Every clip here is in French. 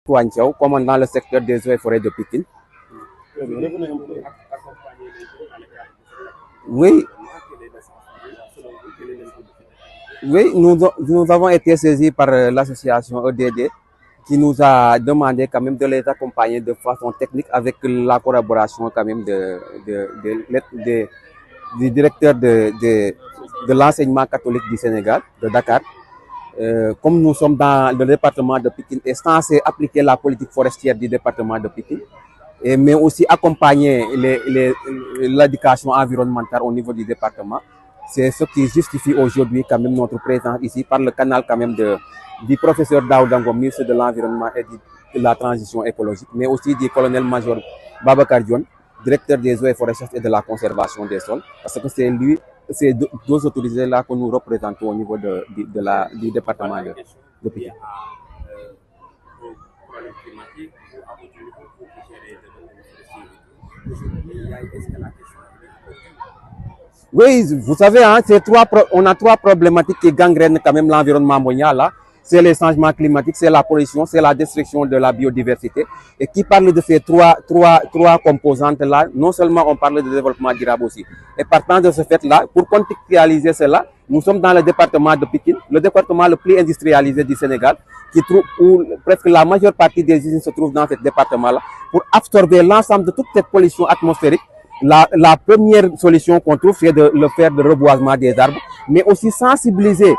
Touane Thiaw, commandant le secteur des eaux et forêts de Pikine. Oui, oui, nous avons été saisis par l'association EDD qui nous a demandé quand même de les accompagner de façon technique avec la collaboration quand même du directeur de l'enseignement catholique du Sénégal, de Dakar. Comme nous sommes dans le département de Pikine et censé appliquer la politique forestière du département de Pikine, mais aussi accompagner l'éducation environnementale au niveau du département. C'est ce qui justifie aujourd'hui quand même notre présence ici par le canal quand même du professeur Daoudango, ministre de l'Environnement et de la Transition écologique, mais aussi du colonel-major Babacar Dione, directeur des eaux et forêts et de la conservation des sols, parce que c'est lui, ces deux autorités-là que nous représentons au niveau du département de Pikine. Oui, vous savez, hein, on a trois problématiques qui gangrènent quand même l'environnement mondial là. C'est les changements climatiques, c'est la pollution, c'est la destruction de la biodiversité. Et qui parle de ces trois composantes-là, non seulement on parle de développement durable aussi. Et partant de ce fait-là, pour contextualiser cela, nous sommes dans le département de Pikine, le département le plus industrialisé du Sénégal, où presque la majeure partie des usines se trouvent dans ce département-là, pour absorber l'ensemble de toute cette pollution atmosphérique. La première solution qu'on trouve, c'est de le faire de reboisement des arbres, mais aussi sensibiliser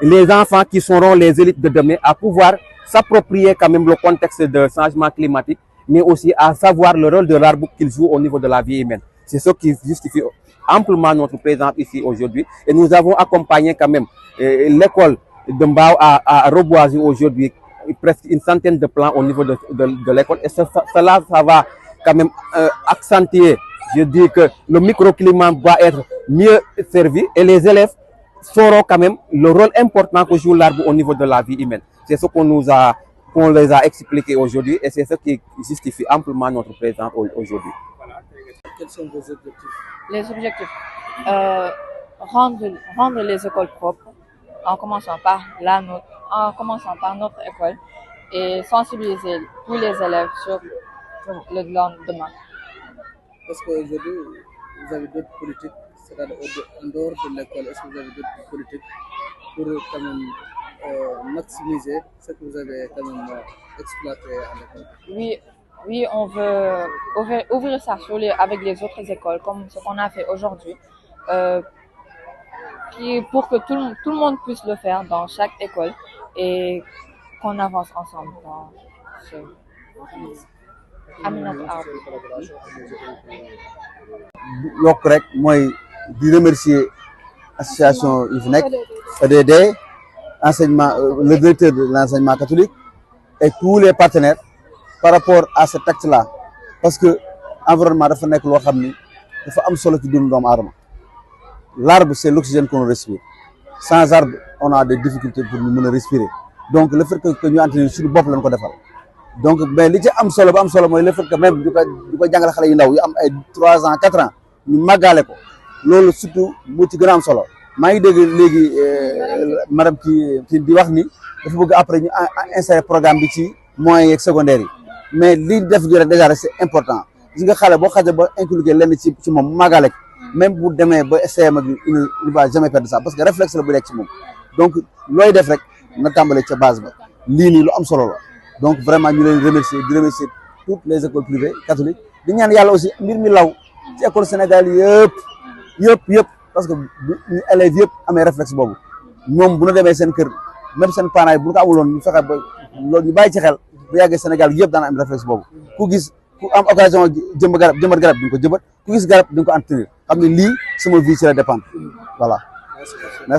les enfants qui seront les élites de demain à pouvoir s'approprier quand même le contexte de changement climatique, mais aussi à savoir le rôle de l'arbre qu'il joue au niveau de la vie humaine. C'est ce qui justifie amplement notre présence ici aujourd'hui. Et nous avons accompagné quand même l'école de Mbao à reboiser aujourd'hui presque une centaine de plants au niveau de l'école. Et cela, ça va quand même accentuer. Je dis que le microclimat va être mieux servi et les élèves sauront quand même le rôle important que joue l'arbre au niveau de la vie humaine. C'est ce qu'on les a expliqué aujourd'hui et c'est ce qui justifie amplement notre présence aujourd'hui. Quels sont vos objectifs? Les objectifs, rendre les écoles propres en commençant par notre école et sensibiliser tous les élèves sur le lendemain. Parce qu'aujourd'hui, vous avez d'autres politiques, c'est-à-dire en dehors de l'école, est-ce que vous avez d'autres politiques pour quand même maximiser ce que vous avez quand même exploité à l'école? Oui, on veut ouvrir ça avec les autres écoles, comme ce qu'on a fait aujourd'hui, pour que tout le monde puisse le faire dans chaque école et qu'on avance ensemble dans ce yokk rek mooy di remercier association yi fi nekk EDD enseignement le directeur de l'enseignement catholique et tous les partenaires par rapport à cet acte là parce que environnement dafa nekk loo xam ni dafa am solo ci dund doomu aadama l'arbre c'est l'oxygène qu'on respire sans arbre on a des difficultés pour ñu mën a respirer donc le fait que ñu entretenir suñu bopp lañ ko defal donc mais li ci am solo ba am solo mooy le fait que même di ko jàngal xale yu ndaw yu am ay 3 ans 4 ans ñu màggaale ko loolu surtout mu ci gën a am solo maa ngi dégg léegi madame ki di wax ni dafa bëgg après ñu insérer programme bi ci moyens yeeg secondaires yi mais li def ju rek déjà rek c'est important gis nga xale boo xaje ba inculquer lenn ci moom màggaale ko même bu demee ba CM ak il ne va jamais perdre ça parce que réflexe la bu nekk ci moom donc looy def rek na tàmbale ca base ba lii nii lu am solo la donc vraiment ñu leen remercier di remercier toutes les écoles privées catholiques di ñaan yàlla aussi mbir mi law ci école Sénégal yëpp parce que ñu élèves yëpp amee réflexe boobu ñoom bu ñu demee seen kër même seen parents yi bu ñu ko amuloon ñu fexe ba loolu ñu bàyyi ci xel bu yàggee Sénégal yëpp daan am réflexe boobu ku am occasion jëmbat garab di nga ko jëmbat ku gis garab di nga ko entretenir xam ne lii sama vie ci la dépendre voilà